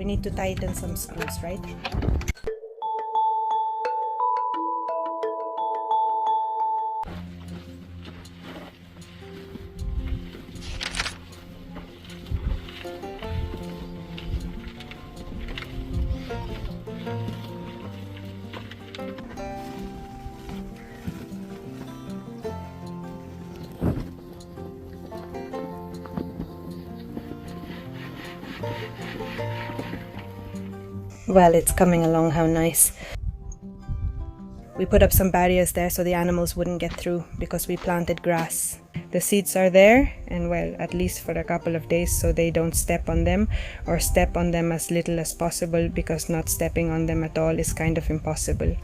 need to tighten some screws, right? Well, it's coming along, how nice. We put up some barriers there so the animals wouldn't get through because we planted grass. The seeds are there, and well, at least for a couple of days, so they don't step on them, or step on them as little as possible, because not stepping on them at all is kind of impossible.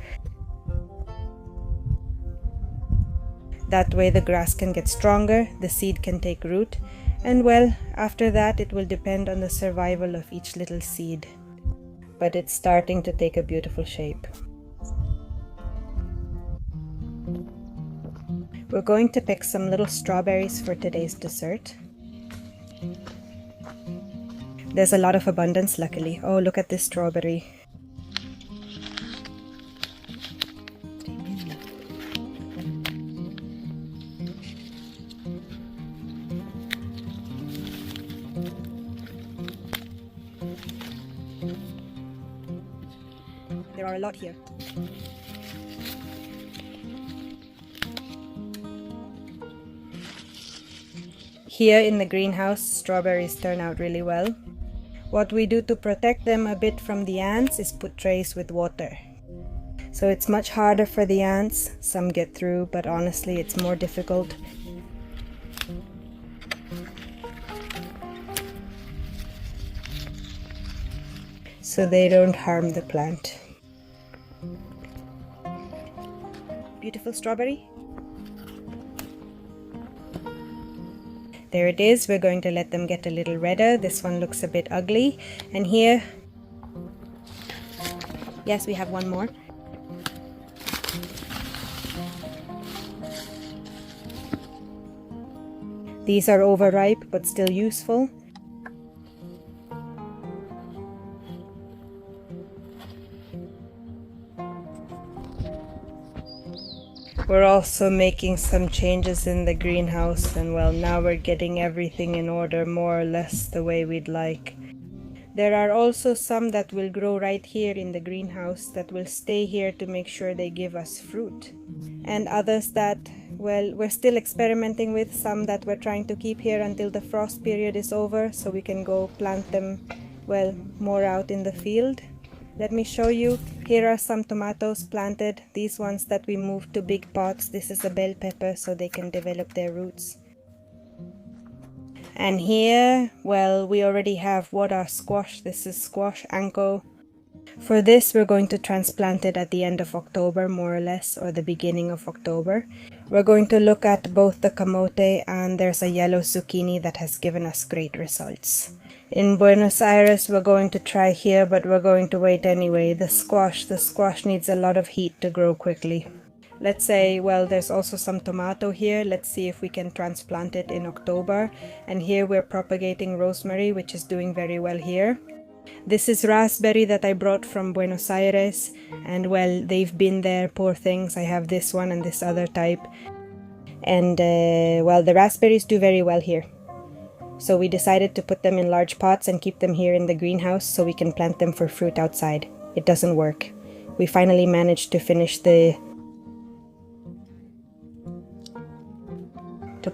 That way the grass can get stronger, the seed can take root, and well, after that it will depend on the survival of each little seed. But it's starting to take a beautiful shape. We're going to pick some little strawberries for today's dessert. There's a lot of abundance, luckily. Oh, look at this strawberry. There are a lot here. Here in the greenhouse, strawberries turn out really well. What we do to protect them a bit from the ants is put trays with water. So it's much harder for the ants. Some get through, but honestly it's more difficult. So they don't harm the plant. Beautiful strawberry. There it is. We're going to let them get a little redder. This one looks a bit ugly. And here, yes, we have one more. These are overripe but still useful. We're also making some changes in the greenhouse, and well, now we're getting everything in order more or less the way we'd like. There are also some that will grow right here in the greenhouse that will stay here to make sure they give us fruit. And others that, well, we're still experimenting with, some that we're trying to keep here until the frost period is over so we can go plant them, well, more out in the field. Let me show you. Here are some tomatoes planted, these ones that we moved to big pots. This is a bell pepper so they can develop their roots. And here, well, we already have what are squash. This is squash, anko. For this, we're going to transplant it at the end of October, more or less, or the beginning of October. We're going to look at both the camote, and there's a yellow zucchini that has given us great results. In Buenos Aires, we're going to try here, but we're going to wait anyway. The squash needs a lot of heat to grow quickly. Let's say, well, there's also some tomato here. Let's see if we can transplant it in October. And here we're propagating rosemary, which is doing very well here. This is raspberry that I brought from Buenos Aires, and well, they've been there, poor things. I have this one and this other type. And well, the raspberries do very well here. So we decided to put them in large pots and keep them here in the greenhouse so we can plant them for fruit outside. It doesn't work. We finally managed to finish to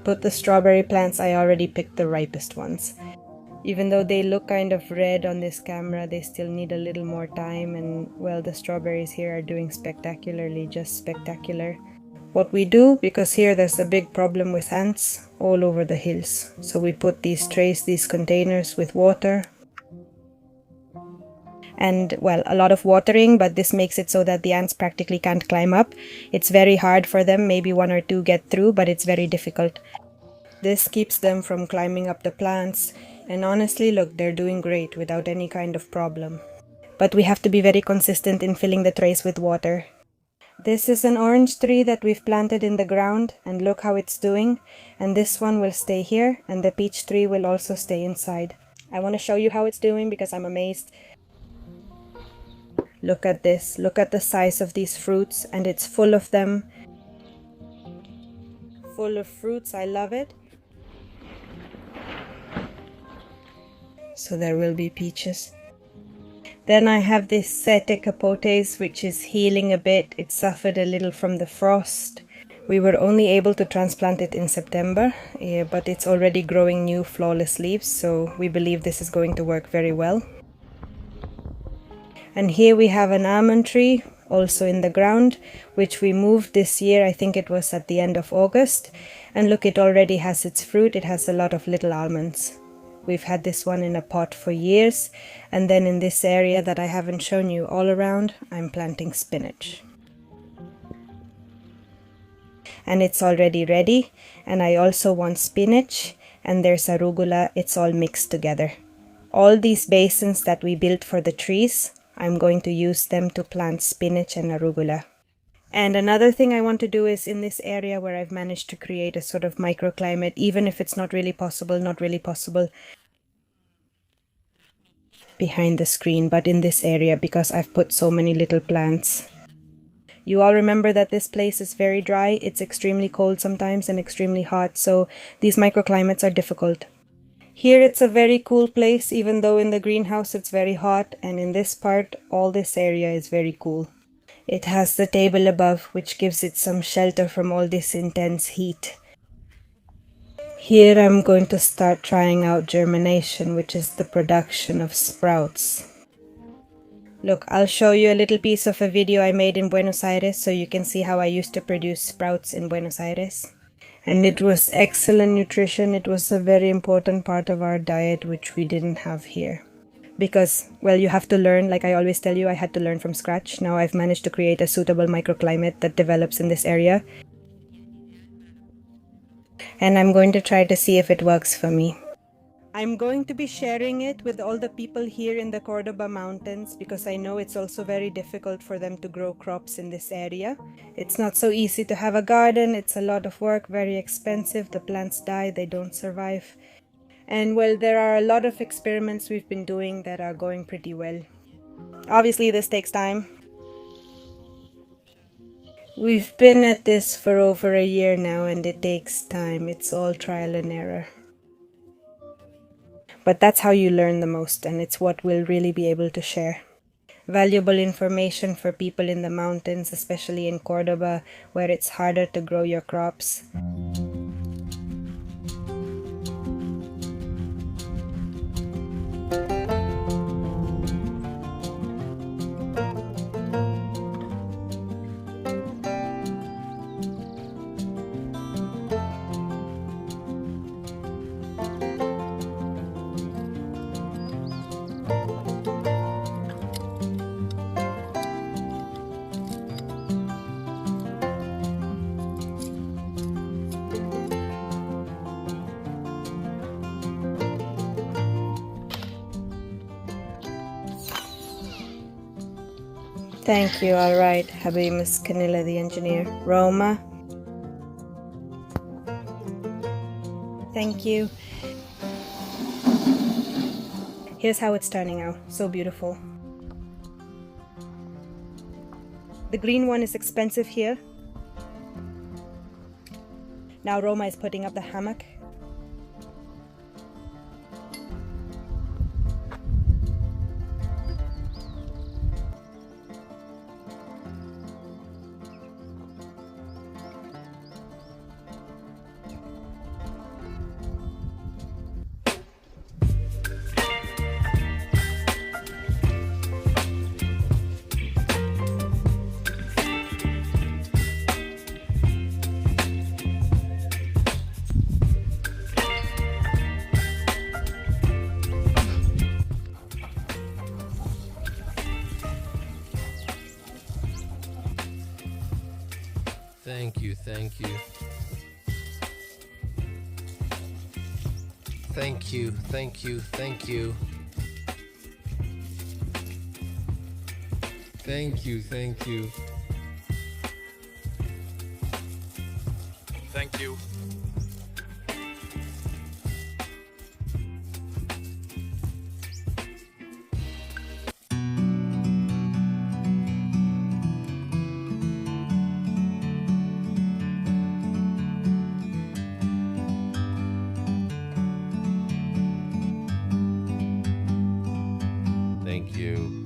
put the strawberry plants. I already picked the ripest ones. Even though they look kind of red on this camera, they still need a little more time, and well, the strawberries here are doing spectacularly, just spectacular. What we do, because here there's a big problem with ants all over the hills, so we put these trays, these containers with water. And well, a lot of watering, but this makes it so that the ants practically can't climb up. It's very hard for them, maybe one or two get through, but it's very difficult. This keeps them from climbing up the plants, and honestly, look, they're doing great without any kind of problem. But we have to be very consistent in filling the trays with water. This is an orange tree that we've planted in the ground, and look how it's doing. And this one will stay here, and the peach tree will also stay inside. I want to show you how it's doing because I'm amazed. Look at this. Look at the size of these fruits, and it's full of them. Full of fruits. I love it. So there will be peaches. Then I have this Sete capotes, which is healing a bit. It suffered a little from the frost. We were only able to transplant it in September, but it's already growing new flawless leaves, so we believe this is going to work very well. And here we have an almond tree, also in the ground, which we moved this year. I think it was at the end of August. And look, it already has its fruit. It has a lot of little almonds. We've had this one in a pot for years. And then in this area that I haven't shown you all around, I'm planting spinach. And it's already ready. And I also want spinach, and there's arugula. It's all mixed together. All these basins that we built for the trees, I'm going to use them to plant spinach and arugula. And another thing I want to do is in this area where I've managed to create a sort of microclimate, even if it's not really possible behind the screen, but in this area, because I've put so many little plants. You all remember that this place is very dry. It's extremely cold sometimes and extremely hot, so these microclimates are difficult. Here it's a very cool place, even though in the greenhouse it's very hot, and in this part, all this area is very cool. It has the table above, which gives it some shelter from all this intense heat. Here I'm going to start trying out germination, which is the production of sprouts. Look, I'll show you a little piece of a video I made in Buenos Aires so you can see how I used to produce sprouts in Buenos Aires. And it was excellent nutrition. It was a very important part of our diet, which we didn't have here. Because, well, you have to learn, like I always tell you, I had to learn from scratch. Now I've managed to create a suitable microclimate that develops in this area. And I'm going to try to see if it works for me. I'm going to be sharing it with all the people here in the Cordoba mountains because I know it's also very difficult for them to grow crops in this area. It's not so easy to have a garden. It's a lot of work, very expensive. The plants die, they don't survive. And well, there are a lot of experiments we've been doing that are going pretty well. Obviously, this takes time. We've been at this for over a year now and it takes time. It's all trial and error. But that's how you learn the most, and it's what we'll really be able to share. Valuable information for people in the mountains, especially in Cordoba, where it's harder to grow your crops. Thank you, alright, Habimus Canilla the engineer. Roma. Thank you. Here's how it's turning out. So beautiful. The green one is expensive here. Now Roma is putting up the hammock. Thank you, thank you. Thank you, thank you, thank you. Thank you, thank you. Thank you. thank you.